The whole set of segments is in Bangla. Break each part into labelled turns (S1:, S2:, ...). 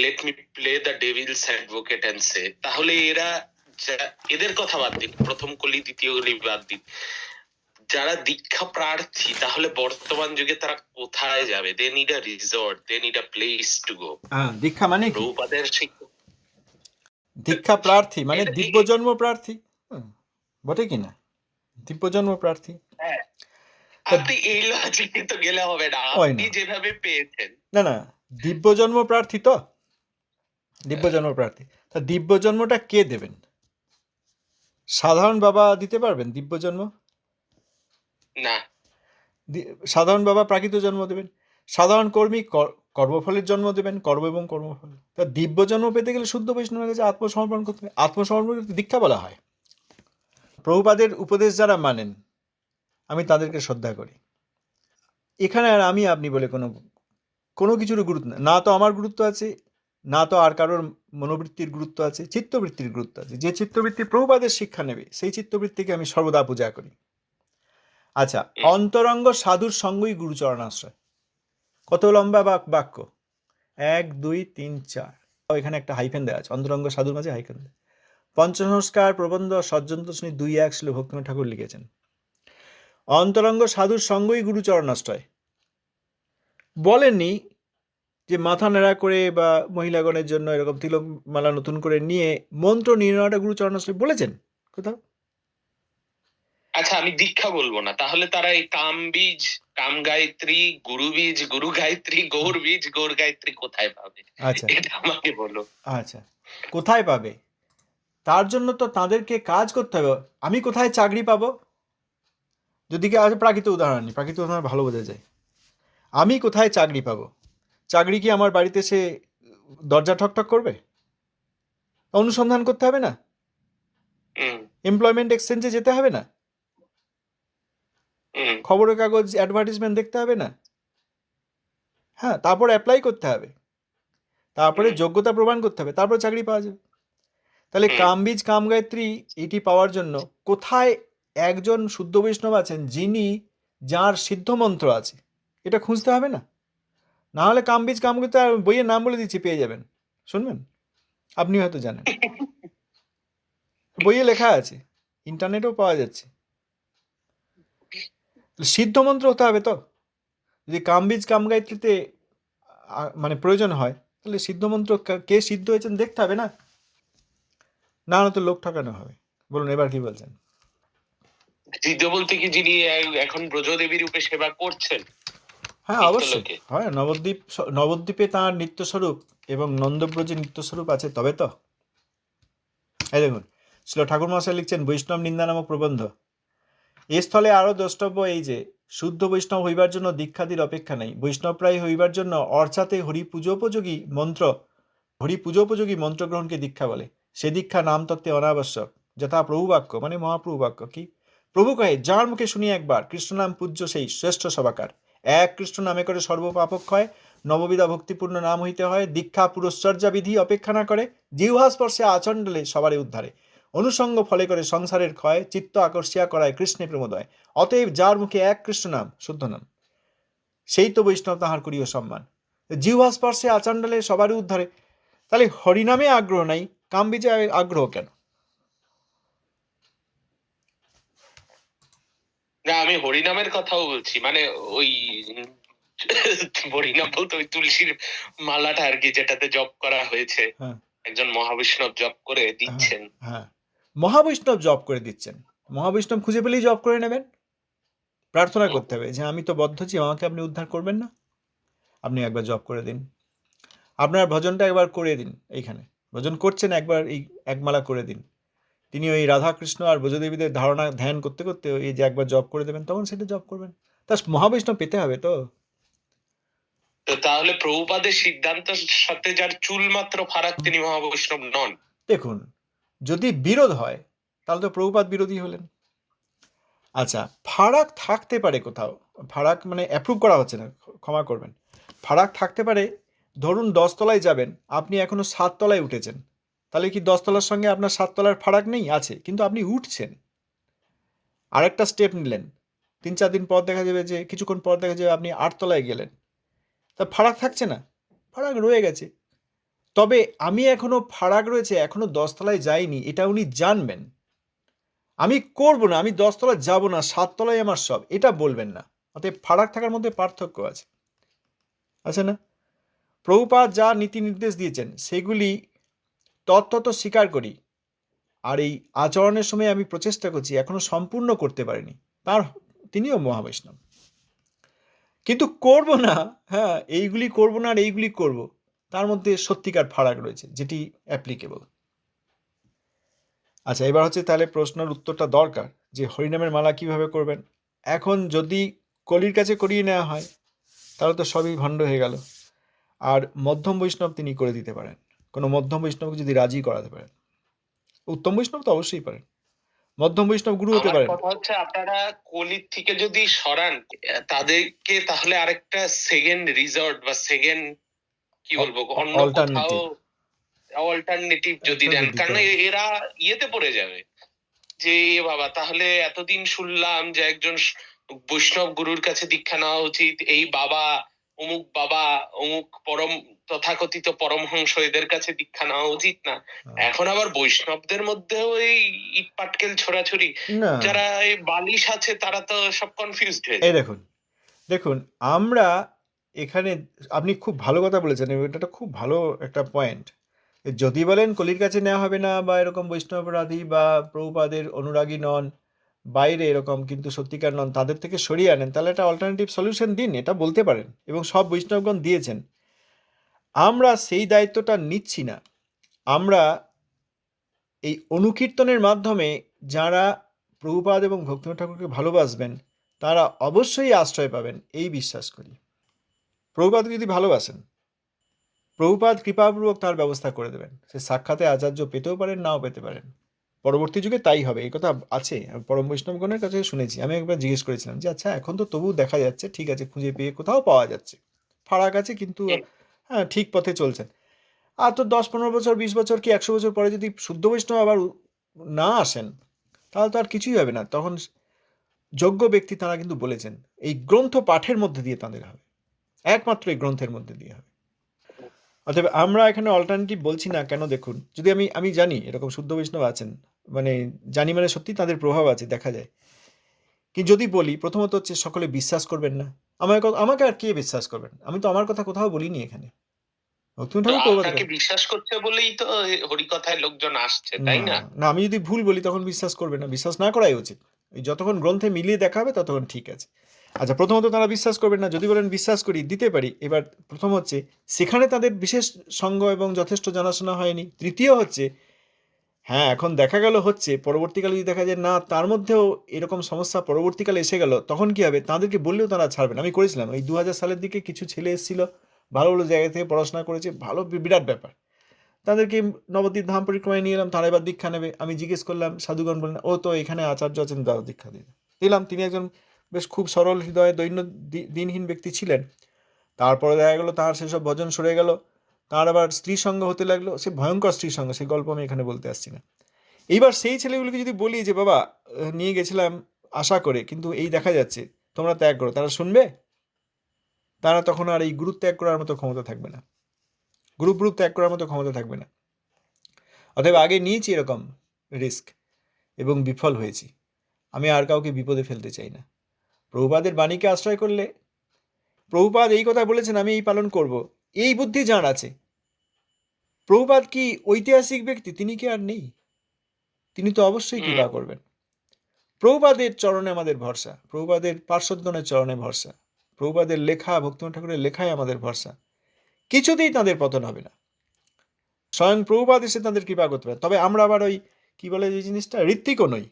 S1: Late me play the devil's advocate and say, তাহলে এরা এদের কথা বাদ দিন, প্রথম কলি দ্বিতীয় কলি বাদ দিন, যারা দীক্ষা প্রার্থী তাহলে বর্তমান যুগে তারা কোথায় যাবে? They need a resort, they need a place to go.
S2: দীক্ষা মানে কি?
S1: প্রভুপাদের
S2: দীক্ষা প্রার্থী মানে দিব্যজন্ম প্রার্থী, বটে কিনা? দিব্যজন্ম প্রার্থী।
S1: হ্যাঁ, আপনি এই লজিকে তো গেলে হবে না, আপনি যেভাবে পেয়েছেন।
S2: না, দিব্যজন্ম প্রার্থী তো, দিব্যজন্ম প্রার্থী। তা দিব্যজন্মটা কে দেবেন? সাধারণ বাবা দিতে পারবেন দিব্যজন্ম?
S1: না।
S2: সাধারণ বাবা প্রাকৃত জন্ম দেবেন, সাধারণ কর্মী কর্মফলের জন্ম দেবেন, কর্ম এবং কর্মফল। তা দিব্য জন্ম পেতে গেলে শুদ্ধ বৈষ্ণবের কাছে আত্মসমর্পণ করতে হবে। আত্মসমর্পণ করতে দীক্ষা বলা হয়। প্রভুপাদের উপদেশ যারা মানেন আমি তাদেরকে শ্রদ্ধা করি। এখানে আর আমি আপনি বলে কোনো কিছুর গুরুত্ব না তো আমার গুরুত্ব আছে, না তো আর কারোর মনোবৃত্তির গুরুত্ব আছে, চিত্তবৃত্তির গুরুত্ব আছে। যে চিত্তবৃত্তি প্রভুপাদের শিক্ষা নেবে সেই চিত্তবৃত্তিকে আমি সর্বদা পূজা করি। আচ্ছা, অন্তরঙ্গ সাধুর সঙ্গই গুরুচরণাশ্রয়। কত লম্বা বাক্য, 1 2 3 4, এখানে একটা হাইফেন দেওয়া আছে, অন্তরঙ্গ সাধুর মাঝে হাইফেন দেওয়া। পঞ্চসংস্কার প্রবন্ধ সজ্জন্ত শ্রেণী 2-1 ছিল ভক্তিনাথ ঠাকুর লিখেছেন। অন্তরঙ্গ সাধুর সঙ্গই গুরুচরণাশ্রয় বলেননি যে মাথা নেড়া করে বা মহিলাগণের জন্য এরকম তিলক মালা নতুন করে নিয়ে মন্ত্র নির্ণয়টা গুরুচরণাশ্রয় বলেছেন কোথাও?
S1: আচ্ছা, আমি দীক্ষা বলবো না, তাহলে তারা এই কাম বীজ, কাম গায়ত্রী, গুরু বীজ, গুরু গায়ত্রী, গৌর বীজ, গৌর গায়ত্রী কোথায় পাবে?
S2: আচ্ছা,
S1: এটা আমাকে বলো।
S2: আচ্ছা, কোথায় পাবে? তার জন্য তো তাদেরকে কাজ করতে হবে। আমি কোথায় চাকরি পাবো? যদি কি আজ প্রাকৃত উদাহরণ নিই, প্রাকৃত উদাহরণ ভালো বোঝা যায়। আমি কোথায় চাকরি পাবো? চাকরি কি আমার বাড়িতে সে দরজা ঠকঠক করবে? অনুসন্ধান করতে হবে না? এমপ্লয়মেন্ট এক্সচেঞ্জে যেতে হবে না? খবরের কাগজ অ্যাডভার্টিসমেন্ট দেখতে হবে না? হ্যাঁ, তারপর অ্যাপ্লাই করতে হবে, তারপরে যোগ্যতা প্রমাণ করতে হবে, তারপর চাকরি পাওয়া যাবে। তাহলে কামবীজ কাম গায়ত্রী এটি পাওয়ার জন্য কোথায় একজন শুদ্ধ বৈষ্ণব আছেন যিনি, যার সিদ্ধ মন্ত্র আছে, এটা খুঁজতে হবে না? না হলে কামবীজ কাম গায়ত্রী বইয়ের নাম বলে দিচ্ছি, পেয়ে যাবেন, শুনবেন? আপনি হয়তো জানেন, বইয়ে লেখা আছে, ইন্টারনেটেও পাওয়া যাচ্ছে। সিদ্ধ মন্ত্র হতে হবে তো। যদি কামবীজ কাম গায়ত্রীতে মানে প্রয়োজন হয় তাহলে সিদ্ধ মন্ত্র কে সিদ্ধ হয়েছেন দেখতে হবে না? না হলে তো লোক ঠকানো হবে। বলুন এবার কি বলছেন?
S1: সিদ্ধ বলতে কি যিনি এখন ব্রজদেবী রূপে সেবা করছেন?
S2: হ্যাঁ, অবশ্যই। হয়, নবদ্বীপে তাঁর নিত্যস্বরূপ এবং নন্দব্রজে নিত্যস্বরূপ আছে, তবে তো। এই দেখুন, শ্রীল ঠাকুর মহাশয় লিখছেন বৈষ্ণব নিন্দা নামক প্রবন্ধ। এ স্থলে আরও দ্রষ্টব্য এই যে শুদ্ধ বৈষ্ণব হইবার জন্য দীক্ষাদির অপেক্ষা নেই। বৈষ্ণবপ্রায় হইবার জন্য অর্চাতে হরি পূজোপযোগী মন্ত্র গ্রহণকে দীক্ষা বলে। সে দীক্ষা নাম তত্ত্বে অনাবশ্যক, যথা প্রভুবাক্য মানে মহাপ্রভু বাক্য। কি প্রভু কহে, যার মুখে শুনি একবার, কৃষ্ণ নাম পূজ্য সেই শ্রেষ্ঠ সবাকার। এক কৃষ্ণ নামে করে সর্বপাপক্ষয়, নববিধা ভক্তিপূর্ণ নাম হইতে হয়। দীক্ষা পুরস্চর্যা বিধি অপেক্ষা না করে, জিহ্বা স্পর্শে আচণ্ডলে সবারই উদ্ধারে। অনুসঙ্গ ফলে করে সংসারের ক্ষয়, চিত্ত আকর্ষিয়া করায় কৃষ্ণে প্রেমোদয়। অতএব যার মুখে এক কৃষ্ণ নাম, শুদ্ধ নাম, সেই তো বৈষ্ণব তাহার করিও সম্মান। জিহ্বা স্পর্শে আচণ্ডলে সবারই উদ্ধারে। তাহলে হরিনামে আগ্রহ নাই, কামবীজে আগ্রহ কেন?
S1: না, আমি হরিনামের কথাও বলছি, মানে ওই হরিনাম বলতে ওই তুলসীর মালাটা আর কি, যেটাতে জপ করা হয়েছে, একজন মহাবৈষ্ণব জপ করে দিচ্ছেন।
S2: হ্যাঁ, মহাবৈষ্ণব জপ করে দিচ্ছেন। মহাবৈষ্ণব খুঁজে পেলেই জপ করে নেবেন। প্রার্থনা করতে হবে যে আমি তো বদ্ধছি, আমাকে আপনি উদ্ধার করবেন না, আপনি একবার জপ করে দিন। আপনার ভজনটা একবার করে দিন, এইখানে ভজন করছেন, একবার এই একমালা করে দিন। তিনি ওই রাধাকৃষ্ণ আর ব্রজদেবীদের ধারণা ধ্যান করতে করতে এই যে একবার জপ করে দেবেন, তখন সেটা জপ করবেন। তা মহাবৈষ্ণব পেতে হবে তো।
S1: তাহলে প্রভুপাদের সিদ্ধান্তের সাথে যার চুল মাত্র ফারাক, তিনি মহাবৈষ্ণব নন?
S2: দেখুন, যদি বিরোধ হয় তাহলে তো প্রভুপাদ বিরোধী হলেন। আচ্ছা, ফারাক থাকতে পারে কোথাও, ফারাক মানে অ্যাপ্রুভ করা হচ্ছে না, ক্ষমা করবেন। ফারাক থাকতে পারে, ধরুন 10 তলায় যাবেন, আপনি এখনো 7 তলায় উঠেছেন, তাহলে কি 10 তলার সঙ্গে আপনার 7 তলার ফারাক নেই? আছে, কিন্তু আপনি উঠছেন, আরেকটা স্টেপ নিলেন, 3-4 দিন পর দেখা যাবে যে, কিছুক্ষণ পর দেখা যাবে আপনি 8 তলায় গেলেন, তা ফারাক থাকছে না? ফারাক রয়ে গেছে। তবে আমি এখনো ফারাক রয়েছে, এখনো 10 তলায় যাইনি, এটা উনি জানবেন। আমি করব না, আমি 10 তলায় যাব না, 7 তলায় আমার সব, এটা বলবেন না। অতএব ফারাক থাকার মধ্যে পার্থক্য আছে না? প্রভুপাদ যা নীতি নির্দেশ দিয়েছেন সেগুলি তত্ত্বত স্বীকার করি, আর এই আচরণের সময় আমি প্রচেষ্টা করছি, এখনো সম্পূর্ণ করতে পারিনি। তিনিও মহাবৈষ্ণব, কিন্তু করব না। হ্যাঁ, এইগুলি করব না আর এইগুলি করব, তার মধ্যে সত্যিকার ফারাক রয়েছে, যেটি অ্যাপ্লিকেবল। আচ্ছা, এবার হচ্ছে তাহলে প্রশ্নের উত্তরটা দরকার যে হরিনামের মালা কিভাবে করবেন। এখন যদি কলির কাছে করিয়ে নেওয়া হয় তাহলে তো সবই ভণ্ড হয়ে গেল। আর মধ্যম বৈষ্ণব তিনি করে দিতে পারেন, কোনো মধ্যম বৈষ্ণবকে যদি রাজি করাতে পারেন। উত্তম বৈষ্ণব তো অবশ্যই পারেন, মধ্যম বৈষ্ণব গুরু হতে
S1: আমার
S2: পারেন।
S1: কথা হচ্ছে আপনারা কলির থেকে যদি সরান তাদেরকে, তাহলে আরেকটা সেকেন্ড রিসর্ট বা সেকেন্ড কি বলবো অন্য কোথাও
S2: অল্টারনেটিভ
S1: অল্টারনেটিভ যদি দেন, কারণ এরা ইয়েতে পড়ে যাবে যে এ বাবা তাহলে এতদিন শুনলাম যে একজন বৈষ্ণব গুরুর কাছে দীক্ষা নেওয়া উচিত, এই বাবা অমুক পরম তথাকথিত পরমহংস এদের কাছে দীক্ষা নেওয়া উচিত না। এখন আবার বৈষ্ণবদের মধ্যেও এই ইট পাটকেল ছোড়াছুড়ি,
S2: না,
S1: যারা এই বালিশ আছে তারা তো সব কনফিউজড হয়ে
S2: এই
S1: যায়।
S2: দেখুন আমরা এখানে, আপনি খুব ভালো কথা বলেছেন, এটা খুব ভালো একটা পয়েন্ট। যদি বলেন কলির কাছে নেওয়া হবে না, বা এরকম বৈষ্ণবরাধী বা প্রভুপাদের অনুরাগী নন, বাইরে এরকম কিন্তু সত্যিকার নন, তাদের থেকে সরিয়ে আনেন, তাহলে একটা অল্টারনেটিভ সলিউশন দিন, এটা বলতে পারেন, এবং সব বৈষ্ণবগণ দিয়েছেন। আমরা সেই দায়িত্বটা নিচ্ছি না। আমরা এই অনুকীর্তনের মাধ্যমে যারা প্রভুপাদ এবং ভক্তিনাথ ঠাকুরকে ভালোবাসবেন তারা অবশ্যই আশ্রয় পাবেন, এই বিশ্বাস করি। প্রভুপাদ যদি ভালোবাসেন, প্রভুপাদ কৃপাপূর্বক তার ব্যবস্থা করে দেবেন। সে সাক্ষাতে আচার্য পেতেও পারেন, নাও পেতে পারেন। পরবর্তী যুগে তাই হবে, এই কথা আছে, পরম বৈষ্ণবগণের কাছে শুনেছি। আমি একবার জিজ্ঞেস করেছিলাম যে আচ্ছা, এখন তো তবু দেখা যাচ্ছে, ঠিক আছে, খুঁজে পেয়ে কোথাও পাওয়া যাচ্ছে, ফারাক আছে, কিন্তু হ্যাঁ ঠিক পথে চলছেন। আর তো 10-15 বছর, 20 বছর কি 100 বছর পরে যদি শুদ্ধ বৈষ্ণব আবার না আসেন, তাহলে তো আর কিছুই হবে না। তখন যোগ্য ব্যক্তি তারা কিন্তু বলেছেন এই গ্রন্থ পাঠের মধ্যে দিয়ে তাদের হবে, একমাত্র এই গ্রন্থের মধ্যে দিয়ে হবে। অতএব আমরা এখানে অল্টারনেটিভ বলছি না কেন। দেখুন, যদি আমি জানি এরকম শুদ্ধ বৈষ্ণব আছেন, মানে জানি, মানে সত্যি তাদের প্রভাব আছে, দেখা যায়। কি যদি বলি, প্রথমত হচ্ছে সকলে বিশ্বাস করবেন না। আমাকে আর কে বিশ্বাস করবেন? আমি তো আমার কথা কোথাও বলিনি এখানে। ভক্তিনাথ ঠাকুর প্রভুপাদের
S1: আপনাকে
S2: কথা।
S1: বিশ্বাস করছে বলেই তো হরিকথায় লোকজন আসছে, তাই না?
S2: না, আমি যদি ভুল বলি তখন বিশ্বাস করবে না, বিশ্বাস না করাই উচিত। এই যতক্ষণ গ্রন্থে মিলিয়ে দেখা হবে ততক্ষণ ঠিক আছে। আচ্ছা, প্রথমত তারা বিশ্বাস করবেন না। যদি বলেন বিশ্বাস করি, দিতে পারি। এবার প্রথম হচ্ছে সেখানে তাদের বিশেষ সঙ্গ এবং যথেষ্ট জানাশোনা হয়নি। তৃতীয় হচ্ছে, হ্যাঁ এখন দেখা গেল হচ্ছে, পরবর্তীকালে যদি দেখা যায় না তার মধ্যেও এরকম সমস্যা পরবর্তীকালে এসে গেল, তখন কি হবে? তাদেরকে বললেও তারা ছাড়বেন। আমি করেছিলাম ওই 2000 সালের দিকে, কিছু ছেলে এসেছিল, ভালো ভালো জায়গা থেকে পড়াশোনা করেছে, ভালো, বিরাট ব্যাপার। তাদেরকে নবদ্বীপ ধাম পরিক্রমায় নিয়ে এলাম, তারা এবার দীক্ষা নেবে। আমি জিজ্ঞেস করলাম, সাধুগণ বললেন ও তো এখানে আচার্য আছেন, দাও দীক্ষা দিয়ে দিলাম। তিনি একজন বেশ খুব সরল হৃদয়, দিনহীন ব্যক্তি ছিলেন। তারপরে দেখা গেলো তার সেসব ভজন সরে গেল, তার আবার স্ত্রী সঙ্গ হতে লাগলো, সে ভয়ঙ্কর স্ত্রী সঙ্গ, সে গল্প আমি এখানে বলতে আসছি না। এইবার সেই ছেলেগুলোকে যদি বলি যে বাবা নিয়ে গেছিলাম আশা করে, কিন্তু এই দেখা যাচ্ছে, তোমরা ত্যাগ করো, তারা শুনবে? তারা তখন আর এই গুরু ত্যাগ করার মতো ক্ষমতা থাকবে না, গ্রুপ ত্যাগ করার মতো ক্ষমতা থাকবে না। অতএব আগে নিয়েছি এরকম রিস্ক এবং বিফল হয়েছি। আমি আর কাউকে বিপদে ফেলতে চাই না। প্রভুপাদের বাণীকে আশ্রয় করলে, প্রভুপাদ এই কথা বলেছেন আমি এই পালন করব, এই বুদ্ধি যার আছে। প্রভুপাদ কি ঐতিহাসিক ব্যক্তি? তিনি কি আর নেই? তিনি তো অবশ্যই কৃপা করবেন। প্রভুপাদের চরণে আমাদের ভরসা, প্রভুপাদের পার্শ্বদগণের চরণে ভরসা, প্রভুপাদের লেখা, ভক্তিনাথ ঠাকুরের লেখায় আমাদের ভরসা। কিছুতেই তাদের পতন হবে না। স্বয়ং প্রভুপাদ এসে তাদের কৃপা করতে পারে। তবে আমরা আবার ওই কি বলে যে জিনিসটা, ঋত্বিকও নই।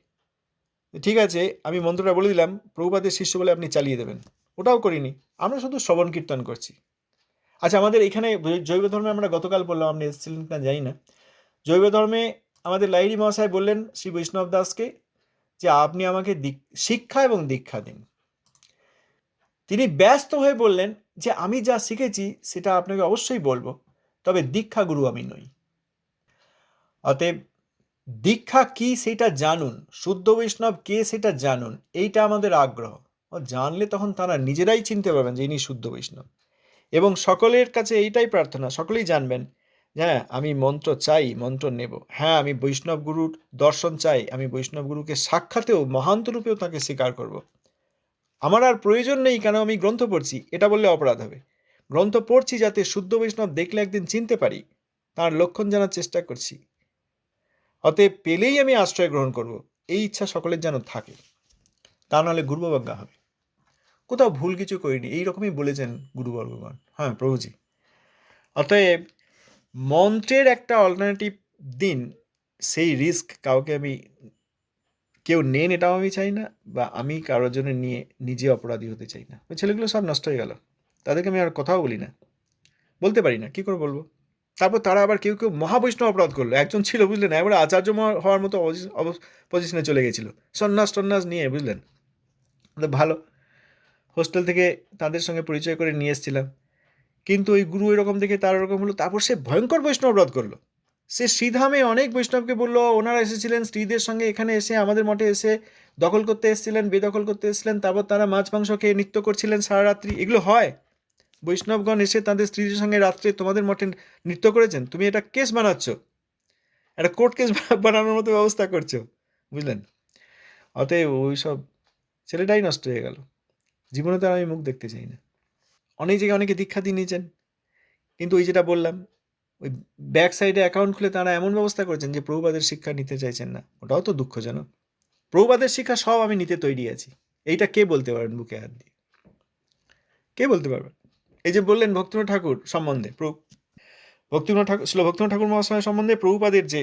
S2: ঠিক আছে, আমি মন্ত্রটা বলে দিলাম, প্রভুপাদের শিষ্য বলে আপনি চালিয়ে দেবেন, ওটাও করিনি। আমরা শুধু শ্রবণ কীর্তন করছি। আচ্ছা, আমাদের এখানে জৈব ধর্মে আমরা গতকাল বললাম, আপনি এসেছিলেন না জানি না, জৈব ধর্মে আমাদের লাহিড়ী মহাশয় বললেন শ্রী বৈষ্ণব দাসকে যে আপনি আমাকে শিক্ষা এবং দীক্ষা দিন। তিনি ব্যস্ত হয়ে বললেন যে আমি যা শিখেছি সেটা আপনাকে অবশ্যই বলবো, তবে দীক্ষা গুরু আমি নই। অতএব দীক্ষা কি সেটা জানুন, শুদ্ধ বৈষ্ণব কে সেটা জানুন, এইটা আমাদের আগ্রহ। জানলে তখন তারা নিজেরাই চিনতে পারবেন যে ইনি শুদ্ধ বৈষ্ণব। এবং সকলের কাছে এইটাই প্রার্থনা, সকলেই জানবেন হ্যাঁ, আমি মন্ত্র চাই, মন্ত্র নেব। হ্যাঁ, আমি বৈষ্ণব গুরুর দর্শন চাই, আমি বৈষ্ণব গুরুকে সাক্ষাতেও মহান্ত রূপেও তাকে স্বীকার করব। আমার আর প্রয়োজন নেই কেন আমি গ্রন্থ পড়ছি এটা বললে অপরাধ হবে। গ্রন্থ পড়ছি যাতে শুদ্ধ বৈষ্ণব দেখলে একদিন চিনতে পারি, তার লক্ষণ জানার চেষ্টা করছি। অতএব পেলেই আমি আশ্রয় গ্রহণ করব, এই ইচ্ছা সকলের যেন থাকে, তা নাহলে গুরুবজ্ঞা হবে। কোথাও ভুল কিছু করিনি, এইরকমই বলেছেন গুরুবর্গগণ। হ্যাঁ প্রভুজি। অতএব মন্ত্রের একটা অল্টারনেটিভ দিন, সেই রিস্ক কাউকে আমি, কেউ নেন এটাও আমি চাই না, বা আমি কারোর জন্য নিয়ে নিজে অপরাধী হতে চাই না। ওই ছেলেগুলো সব নষ্ট হয়ে গেল, তাদেরকে আমি আর কথাও বলি না, বলতে পারি না, কি করে বলবো। তারপর তারা আবার কেউ কেউ মহাবৈষ্ণব অপরাধ করলো। একজন ছিল বুঝলেন, এবারে আচার্য হওয়ার মতো পজিশনে চলে গেছিল, সন্ন্যাস টন্যাস নিয়ে, বুঝলেন। ভালো, হোস্টেল থেকে তাদের সঙ্গে পরিচয় করে নিয়ে এসেছিলাম, কিন্তু ওই গুরু এরকম দেখে তার এরকম হলো, তারপর সে ভয়ঙ্কর বৈষ্ণব অপরাধ করলো। সে শ্রীধামে অনেক বৈষ্ণবকে বললো, ওনারা এসেছিলেন স্ত্রীদের সঙ্গে এখানে এসে আমাদের মঠে এসে দখল করতে এসেছিলেন, বেদখল করতে এসেছিলেন, তারপর তারা মাছ মাংস খেয়ে নৃত্য করছিলেন সারা রাত্রি। এগুলো হয়? বৈষ্ণবগণ এসে তাদের স্ত্রীদের সঙ্গে রাত্রে তোমাদের মঠে নৃত্য করেছেন, তুমি এটা কেস বানাচ্ছ, একটা কোর্ট কেস বানানোর মতো ব্যবস্থা করছো, বুঝলেন। অতএব ওই সব ছেলেটাই নষ্ট হয়ে গেল, জীবনে তার আমি মুখ দেখতে চাই না। অনেক জায়গায় অনেকে দীক্ষা দিয়ে নিয়েছেন, কিন্তু ওই যেটা বললাম, ওই ব্যাক সাইডে অ্যাকাউন্ট খুলে তারা এমন ব্যবস্থা করেছেন যে প্রভুপাদের শিক্ষা নিতে চাইছেন না। ওটাও তো দুঃখজনক। প্রভুপাদের শিক্ষা সব আমি নিতে তৈরি আছি, এইটা কে বলতে পারবেন বুকে হাত দিয়ে? কে বলতে পারবেন? এই যে বললেন ভক্তিনাথ ঠাকুর সম্বন্ধে, ভক্তিনাথ ঠাকুর, শ্রীল ভক্তিনাথ ঠাকুর মহাশয় সম্বন্ধে প্রভুপাদের যে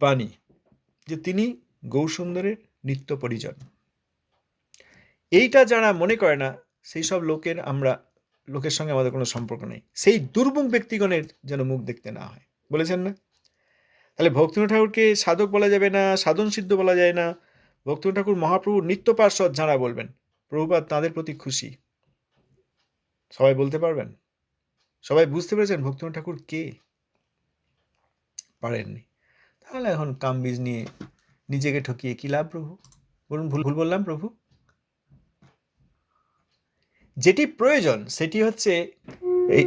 S2: বাণী, যে তিনি গৌরসুন্দরের নিত্য পরিজন, এইটা যারা মনে করে না, সেই সব লোকের সঙ্গে আমাদের কোনো সম্পর্ক নেই। সেই দুর্মুখ ব্যক্তিগণের যেন মুখ দেখতে না হয়, বলেছেন না? তাহলে ভক্তিনাথ ঠাকুরকে সাধক বলা যাবে না, সাধন সিদ্ধ বলা যায় না। ভক্তিনাথ ঠাকুর মহাপ্রভুর নিত্য পার্ষদ যাঁরা বলবেন, প্রভুপাদ তাঁদের প্রতি খুশি। সবাই বলতে পারবেন? সবাই বুঝতে পেরেছেন ভক্তিনাথ ঠাকুর কে? পারেননি। তাহলে এখন কামবীজ নিয়ে নিজেকে ঠকিয়ে কি লাভ প্রভু? বলুন, ভুল ভুল বললাম প্রভু? যেটি প্রয়োজন সেটি হচ্ছে এই,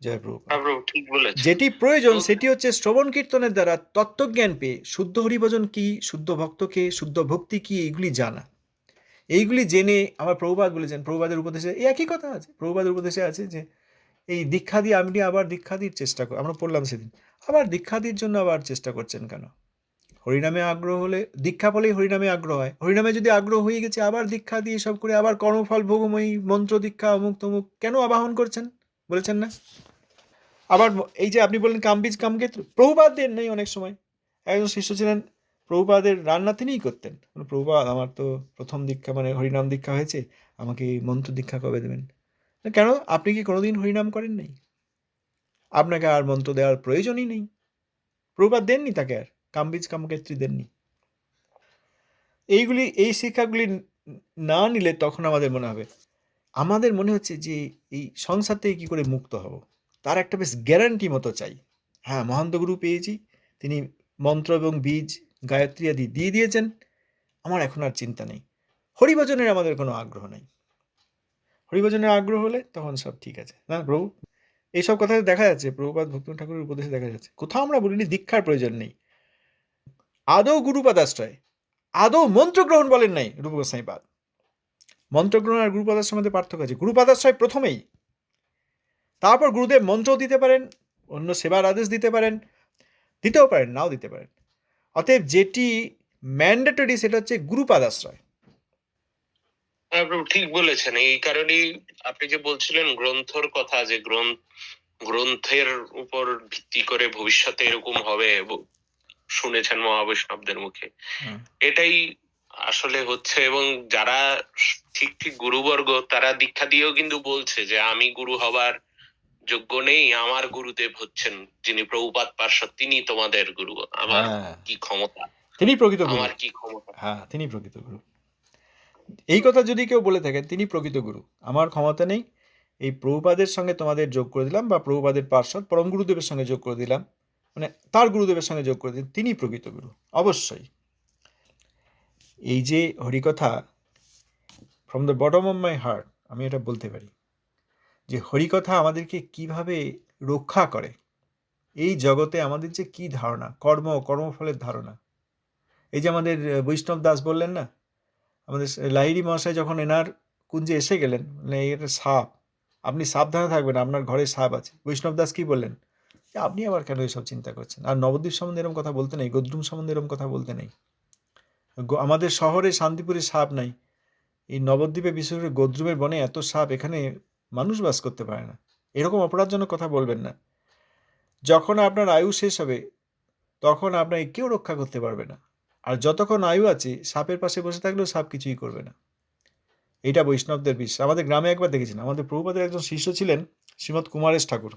S2: জয় প্রভু,
S1: ঠিক বলেছেন।
S2: যেটি প্রয়োজন সেটি হচ্ছে শ্রবণ কীর্তনের দ্বারা তত্ত্বজ্ঞান পেয়ে শুদ্ধ হরিভজন কি, শুদ্ধ ভক্তকে, শুদ্ধ ভক্তি কি, এইগুলি জানা। এইগুলি জেনে আমার প্রভুপাদ বলেছেন, প্রভুপাদের উপদেশে এই একই কথা আছে, প্রভুপাদের উপদেশে আছে যে এই দীক্ষা দিয়ে আপনি আবার দীক্ষাদির চেষ্টা কর, আমরা পড়লাম সেদিন, আবার দীক্ষাদির জন্য আবার চেষ্টা করছেন কেন? হরিনামে আগ্রহ হলে, দীক্ষা ফলেই হরিনামে আগ্রহ হয়, হরিনামে যদি আগ্রহ হয়ে গেছে আবার দীক্ষা দিয়ে সব করে আবার কর্মফল ভোগময়ী মন্ত্র দীক্ষা অমুক তমুক কেন আবাহন করছেন? বলেছেন না? আবার এই যে আপনি বললেন কামবীজ কামক্ষেত্র, প্রভুপাদ দেন নেই অনেক সময়। একজন শিষ্য ছিলেন, প্রভুপাদের রান্না তিনিই করতেন। প্রভুপাদ আমার তো প্রথম দীক্ষা মানে হরিনাম দীক্ষা হয়েছে, আমাকে এই মন্ত্র দীক্ষা কবে দেবেন? কেন, আপনি কি কোনোদিন হরিনাম করেন নাই? আপনাকে আর মন্ত্র দেওয়ার প্রয়োজনই নেই। প্রভুপাদ দেননি তাকে, আর কামবীজ কামক্ষেত্রী দেননি। এই শিক্ষাগুলি না নিলে তখন আমাদের মনে হচ্ছে যে এই সংসার থেকে কী করে মুক্ত হব, তার একটা বেশ গ্যারান্টি মতো চাই। হ্যাঁ, মহান্ত গুরু পেয়েছি, তিনি মন্ত্র এবং বীজ গায়ত্রী আদি দিয়ে দিয়েছেন, আমার এখন আর চিন্তা নেই। হরিভজনের আমাদের কোনো আগ্রহ নেই। হরিভজনের আগ্রহ হলে তখন সব ঠিক আছে না প্রভু? এইসব কথা দেখা যাচ্ছে প্রভুপাদ ভক্তিনাথ ঠাকুরের উপদেশে দেখা যাচ্ছে। কোথাও আমরা বলিনি দীক্ষার প্রয়োজন নেই, আদৌ গুরুপাদাশ্রয়, আদৌ মন্ত্র গ্রহণ বলেন নাই রূপ গোস্বামীপাদ। মন্ত্রগ্রহণ আর গুরুপাদাশ্রয়ের মধ্যে পার্থক্য আছে। গুরুপাদাশ্রয় প্রথমেই, তারপর গুরুদেব মন্ত্রও দিতে পারেন, অন্য সেবার আদেশ দিতে পারেন, দিতেও পারেন, নাও দিতে পারেন। অতএব যেটি ম্যান্ডেটরি সেটা হচ্ছে গুরুপাদাশ্রয়।
S1: ঠিক বলেছেন। এই কারণেই আপনি যে বলছিলেন গ্রন্থর কথা, যে গ্রন্থের উপর ভিত্তি করে ভবিষ্যতে এরকম হবে, শুনেছেন মহাবৈষ্ণবদের মুখে, এটাই আসলে হচ্ছে। এবং যারা ঠিক ঠিক গুরুবর্গ তারা দীক্ষা দিয়েও কিন্তু বলছে যে আমি গুরু হবার যোগ্য নেই, আমার গুরুদেব হচ্ছেন যিনি প্রভুপাদ পার্ষদ, তিনি তোমাদের গুরু, আমার কি ক্ষমতা,
S2: তিনি প্রকৃত গুরু,
S1: আমার কি ক্ষমতা।
S2: হ্যাঁ তিনি প্রকৃত গুরু। এই কথা যদি কেউ বলে থাকেন তিনি প্রকৃত গুরু, আমার ক্ষমতা নেই, এই প্রভুপাদের সঙ্গে তোমাদের যোগ করে দিলাম, বা প্রভুপাদের পার্ষদ পরম গুরুদেবের সঙ্গে যোগ করে দিলাম, মানে তার গুরুদেবের সঙ্গে যোগ করে দিন, তিনি প্রকৃত গুরু অবশ্যই। এই যে হরিকথা, from the bottom of my heart আমি এটা বলতে পারি, যে হরিকথা আমাদেরকে কিভাবে রক্ষা করে, এই জগতে আমাদের যে কি ধারণা, কর্মফলের ধারণা। এই যে আমাদের বৈষ্ণব দাস বললেন না, আমাদের লাহিড়ী মহাশয় যখন এনার কুঞ্জে এসে গেলেন, এটা সাপ, আপনি সাবধানে থাকবেন, আপনার ঘরে সাপ আছে। বৈষ্ণব দাস কি বললেন, যে আপনি আবার কেন এসব চিন্তা করছেন? আর নবদ্বীপ সম্বন্ধে এরকম কথা বলতে নেই, গদ্রুম সম্বন্ধে এরকম কথা বলতে নেই। আমাদের শহরে শান্তিপুরে সাপ নাই, এই নবদ্বীপে বিশেষ করে গদ্রুমের বনে এত সাপ, এখানে মানুষ বাস করতে পারে না। এরকম অপরাধজনক কথা বলবেন না। যখন আপনার আয়ু শেষ হবে তখন আপনাকে কেউ রক্ষা করতে পারবে না। আর যতক্ষণ আয়ু আছে সাপের পাশে বসে থাকলেও সাপ কিছুই করবে না। এটা বৈষ্ণবদের বিশ্বাস। আমাদের গ্রামে একবার দেখেছিলাম, আমাদের প্রভুপাদের একজন শিষ্য ছিলেন শ্রীমৎ কুমারেশ ঠাকুর।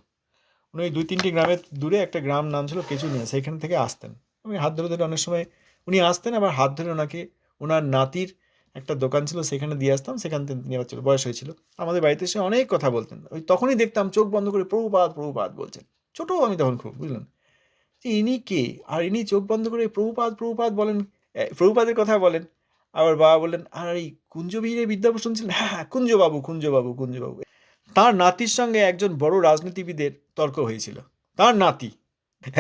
S2: উনি 2-3টি গ্রামের দূরে একটা গ্রাম নাম ছিল কেচুনিয়া, সেইখান থেকে আসতেন। আমি হাত ধরে ধরে অনেক সময় উনি আসতেন, আবার হাত ধরে ওনাকে ওনার নাতির একটা দোকান ছিল সেখানে দিয়ে আসতাম, সেখান থেকে তিনি আবার বয়স হয়েছিল, আমাদের বাড়িতে এসে অনেক কথা বলতেন। ওই তখনই দেখতাম চোখ বন্ধ করে প্রভুপাদ বলছেন। ছোটো আমি তখন খুব, বুঝলেন যে ইনি কে, আর ইনি চোখ বন্ধ করে প্রভুপাদ বলেন, প্রভুপাদের কথা বলেন। আবার বাবা বললেন, আর এই কুঞ্জবীরে বিদ্যাভূষণ ছিলেন, হ্যাঁ কুঞ্জবাবু। তার নাতির সঙ্গে একজন বড় রাজনীতিবিদের তর্ক হয়েছিল। তার নাতি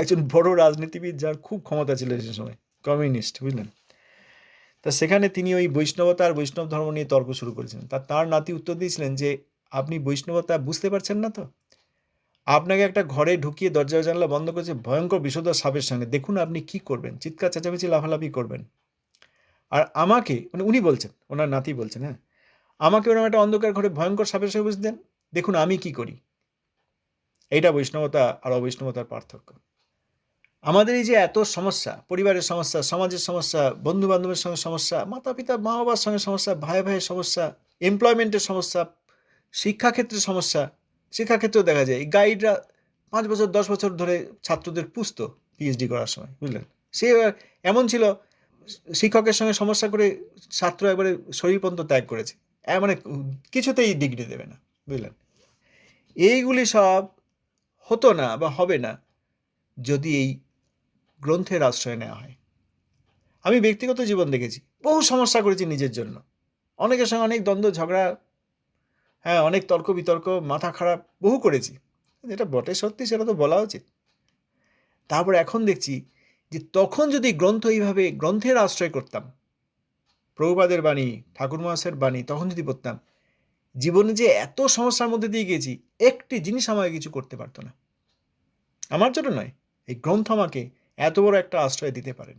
S2: একজন বড় রাজনীতিবিদ, যার খুব ক্ষমতা ছিল সে সময়, কমিউনিস্ট, বুঝলেন। তা সেখানে তিনি ওই বৈষ্ণবতা আর বৈষ্ণব ধর্ম নিয়ে তর্ক শুরু করেছিলেন। তার নাতি উত্তর দিয়েছিলেন যে আপনি বৈষ্ণবতা বুঝতে পারছেন না তো, আপনাকে একটা ঘরে ঢুকিয়ে দরজা জানলা বন্ধ করেছে ভয়ঙ্কর বিষধর সাপের সঙ্গে, দেখুন আপনি কি করবেন, চিৎকার চেঁচামেচি লাফালাফি করবেন। আর আমাকে, মানে উনি বলছেন, ওনার নাতি বলছেন, হ্যাঁ, আমাকে ওরকম একটা অন্ধকার ঘরে ভয়ঙ্কর সাপের সঙ্গে বসে দেন, দেখুন আমি কি করি। এইটা বৈষ্ণবতা আর অবৈষ্ণবতার পার্থক্য। আমাদের এই যে এত সমস্যা, পরিবারের সমস্যা, সমাজের সমস্যা, বন্ধু বান্ধবের সঙ্গে সমস্যা, মাতা পিতা মা বাবার সঙ্গে সমস্যা, ভাইয়ের সমস্যা, এমপ্লয়মেন্টের সমস্যা, শিক্ষাক্ষেত্রের সমস্যা। শিক্ষাক্ষেত্রেও দেখা যায় গাইডরা 5 বছর 10 বছর ধরে ছাত্রদের পুষত পিএইচডি করার সময়, বুঝলেন। সে এমন ছিল, শিক্ষকের সঙ্গে সমস্যা করে ছাত্র একবারে শরীর পর্যন্ত ত্যাগ করেছে, মানে কিছুতেই ডিগ্রি দেবে না, বুঝলেন। এইগুলি সব হতো না বা হবে না যদি এই গ্রন্থের আশ্রয় নেওয়া হয়। আমি ব্যক্তিগত জীবন দেখেছি, বহু সমস্যা করেছি নিজের জন্য, অনেকের সঙ্গে অনেক দ্বন্দ্ব ঝগড়া, হ্যাঁ, অনেক তর্ক বিতর্ক, মাথা খারাপ বহু করেছি, যেটা বটে সত্যি সেটা তো বলা উচিত। তারপর এখন দেখছি যে তখন যদি এইভাবে গ্রন্থের আশ্রয় করতাম, প্রভুপাদের বাণী, ঠাকুর মহাশয়ের বাণী তখন যদি পড়তাম, জীবনে যে এত সমস্যার মধ্যে দিয়ে গিয়েছি, একটি জিনিস আমাকে কিছু করতে পারতো না। আমার জন্য নয়, এই গ্রন্থ আমাকে এত বড় একটা আশ্রয় দিতে পারেন।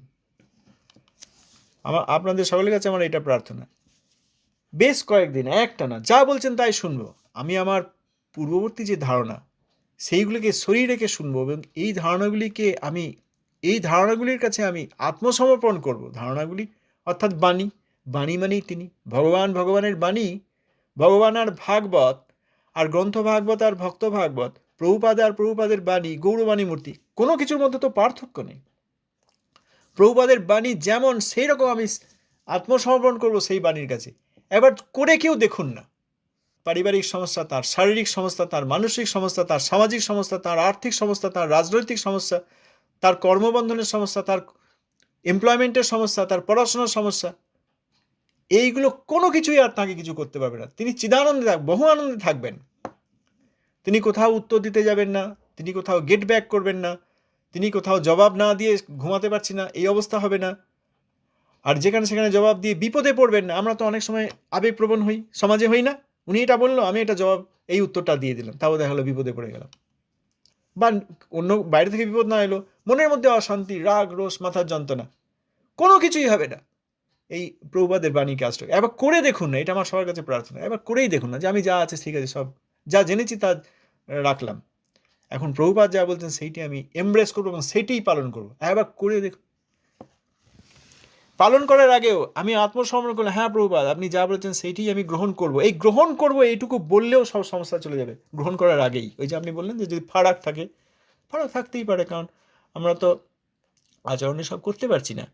S2: আপনাদের সকলের কাছে আমার এটা প্রার্থনা, বেশ কয়েকদিন একটানা যা বলছেন তাই শুনবো। আমি আমার পূর্ববর্তী যে ধারণা সেইগুলিকে সরিয়ে রেখে শুনবো, এবং এই ধারণাগুলির কাছে আমি আত্মসমর্পণ করব। ধারণাগুলি অর্থাৎ বাণী মানেই তিনি ভগবানের বাণী, ভগবান আর ভাগবত, আর গ্রন্থ ভাগবত আর ভক্ত ভাগবত, প্রভুপাদের বাণী, গৌরবাণী মূর্তি, কোনো কিছুর মধ্যে তো পার্থক্য নেই। প্রভুপাদের বাণী যেমন সেই রকম আমি আত্মসমর্পণ করব সেই বাণীর কাছে। এবার করে কেউ দেখুন না, পারিবারিক সমস্যা, তার শারীরিক সমস্যা, তার মানসিক সমস্যা, তার সামাজিক সমস্যা, তার আর্থিক সমস্যা, তার রাজনৈতিক সমস্যা, তার কর্মবন্ধনের সমস্যা, তার এমপ্লয়মেন্টের সমস্যা, তার পড়াশোনার সমস্যা, এইগুলো কোনো কিছুই আর তাকে কিছু করতে পারবে না। তিনি চিদানন্দে বহু আনন্দে থাকবেন। তিনি কোথাও উত্তর দিতে যাবেন না, তিনি কোথাও গেট ব্যাক করবেন না, তিনি কোথাও জবাব না দিয়ে ঘুমাতে পারছি না এই অবস্থা হবে না। আর যেখানে সেখানে জবাব দিয়ে বিপদে পড়বেন না। আমরা তো অনেক সময় আবেগপ্রবণ হই, সমাজে হই না, উনি এটা বললো আমি এটা জবাব, এই উত্তরটা দিয়ে দিলাম, তাও দেখা হলো বিপদে পড়ে গেলাম। বা অন্য বাইরে থেকে বিপদ না এলো, মনের মধ্যে অশান্তি, রাগ, রোষ, মাথার যন্ত্রণা, কোনো কিছুই হবে না এই প্রভুপাদের বাণীকে আশ্রয়। এবার করে দেখুন না, এটা আমার সবার কাছে প্রার্থনা, এবার করেই দেখুন না যে আমি যা আছে ঠিক আছে, সব যা জেনেছি তা রাখলাম, এখন প্রভুপাদ যা বলছেন সেইটি আমি এমব্রেস করবো এবং সেইটাই পালন করবো। এবার করে দেখুন। পালন করার আগেও আমি আত্মসমর্পণ করলে, হ্যাঁ প্রভুপাদ আপনি যা বলেছেন সেইটাই আমি গ্রহণ করব, এই গ্রহণ করব এইটুকু বললেও সব সমস্যা চলে যাবে গ্রহণ করার আগেই। ওই যে আপনি বললেন যে যদি ফারাক থাকে, ফারাক থাকতেই পারে, কারণ আমরা তো আচরণে সব করতে পারছি না,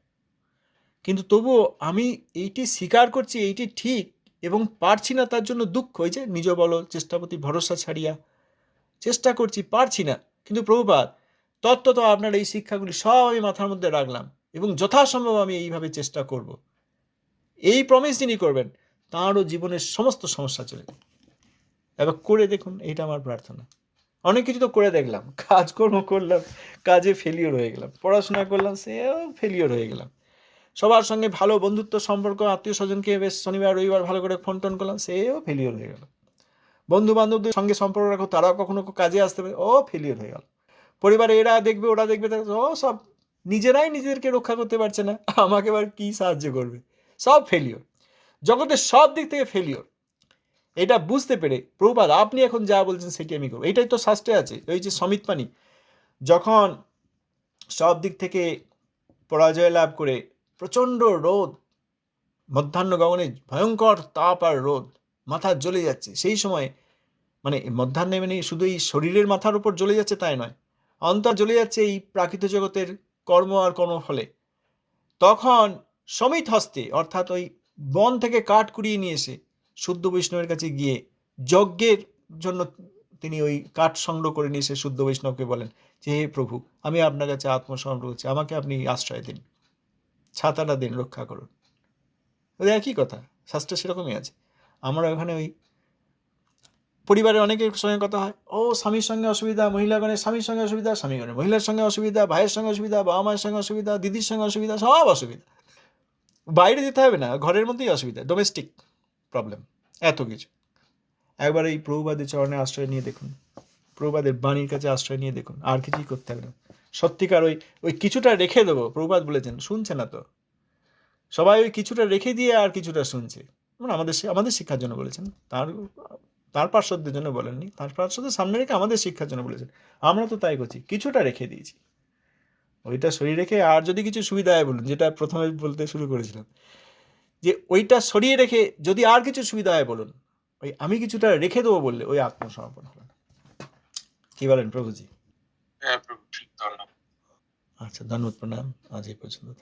S2: কিন্তু তবুও আমি এইটি স্বীকার করছি, এইটি ঠিক, এবং পারছি না তার জন্য দুঃখ। ওই যে নিজ বল চেষ্টাপতি ভরসা ছাড়িয়া, চেষ্টা করছি পারছি না, কিন্তু প্রভুপাদ তত্ত্বত আপনার এই শিক্ষাগুলি সব আমি মাথার মধ্যে রাখলাম এবং যথাসম্ভব আমি এইভাবে চেষ্টা করব, এই প্রমিস যিনি করবেন তাঁরও জীবনের সমস্ত সমস্যা চলে যাবে। এবার করে দেখুন, এইটা আমার প্রার্থনা। অনেক কিছু তো করে দেখলাম, কাজকর্ম করলাম, কাজে ফেলিওর হয়ে গেলাম, পড়াশোনা করলাম, সেও ফেলিওর হয়ে গেলাম, সবার সঙ্গে ভালো বন্ধুত্ব সম্পর্ক, আত্মীয় স্বজনকে বেশ শনিবার রবিবার ভালো করে ফোন টোন করলাম, সেও ফেলিওর হয়ে গেল। বন্ধু বান্ধবদের সঙ্গে সম্পর্ক রাখো, তারাও কখনো কাজে আসতে পারে, ও ফেলিওর হয়ে গেল। পরিবারে এরা দেখবে ওরা দেখবে, ও সব নিজেরাই নিজেদেরকে রক্ষা করতে পারছে না, আমাকে আবার কি সাহায্য করবে, সব ফেলিওর, জগতের সব দিক থেকে ফেলিওর। এটা বুঝতে পেরে প্রভুপাদ আপনি এখন যা বলছেন সেটি আমি করবো, এটাই তো শাস্ত্রে আছে। ওই যে সমিত পানি যখন সব দিক থেকে পরাজয় লাভ করে প্রচণ্ড রোদ, মধ্যাহ্ন গগনে ভয়ঙ্কর তাপ আর রোদ, মাথা জ্বলে যাচ্ছে, সেই সময় মানে মধ্যাহ্নে মানে শুধু এই শরীরের মাথার উপর জ্বলে যাচ্ছে তাই নয়, অন্তর জ্বলে যাচ্ছে এই প্রাকৃত জগতের কর্ম আর কর্মফলে। তখন সমিত হস্তে অর্থাৎ ওই বন থেকে কাঠ কুড়িয়ে নিয়ে এসে শুদ্ধ বৈষ্ণবের কাছে গিয়ে যজ্ঞের জন্য তিনি ওই কাঠ সংগ্রহ করে নিয়ে এসে শুদ্ধ বৈষ্ণবকে বলেন যে হে প্রভু, আমি আপনার কাছে আত্মসমর্পণ করছি, আমাকে আপনি আশ্রয় দিন, ছাতাটা দিন, রক্ষা করুন। ওই একই কথা, শাস্ত্রে সেরকমই আছে। আমরা ওখানে ওই পরিবারের অনেকের সঙ্গে কথা হয়, ও স্বামীর সঙ্গে অসুবিধা, মহিলাগণের স্বামীর সঙ্গে অসুবিধা, স্বামীগণের মহিলার সঙ্গে অসুবিধা, ভাইয়ের সঙ্গে অসুবিধা, বাবা মায়ের সঙ্গে অসুবিধা, দিদির সঙ্গে অসুবিধা, সব অসুবিধা, বাইরে যেতে হবে না, ঘরের মধ্যেই অসুবিধা, ডোমেস্টিক প্রবলেম, এত কিছু। একবার এই প্রভুপাদের চরণে আশ্রয় নিয়ে দেখুন, প্রভুপাদের বাণীর কাছে আশ্রয় নিয়ে দেখুন, আর কিছুই করতে হবে না। সত্যিকার ওই ওই কিছুটা রেখে দেবো, প্রভুপাদ বলেছেন, শুনছে না তো সবাই, ওই কিছুটা রেখে দিয়ে আর কিছুটা শুনছে, মানে আমাদের শিক্ষার জন্য বলেছেন, তার পার্শ্বদের জন্য বলেননি, তার পার্শ্বদের সামনে রেখে আমাদের শিক্ষার জন্য বলেছেন। আমরা তো তাই করছি, কিছুটা রেখে দিয়েছি, ওইটা সরিয়ে রেখে আর যদি কিছু সুবিধা হয় বলুন, যেটা প্রথমে বলতে শুরু করেছিলাম, যে ওইটা সরিয়ে রেখে যদি আর কিছু সুবিধা হয় বলুন, ওই আমি কিছুটা রেখে দেবো বললে ওই আত্মসমর্পণ হলো না। কি বলেন প্রভুজি?
S1: হ্যাঁ প্রভু, ঠিক। ধন্যবাদ।
S2: আচ্ছা, ধন্যবাদ, প্রণাম, আজ এই পর্যন্ত।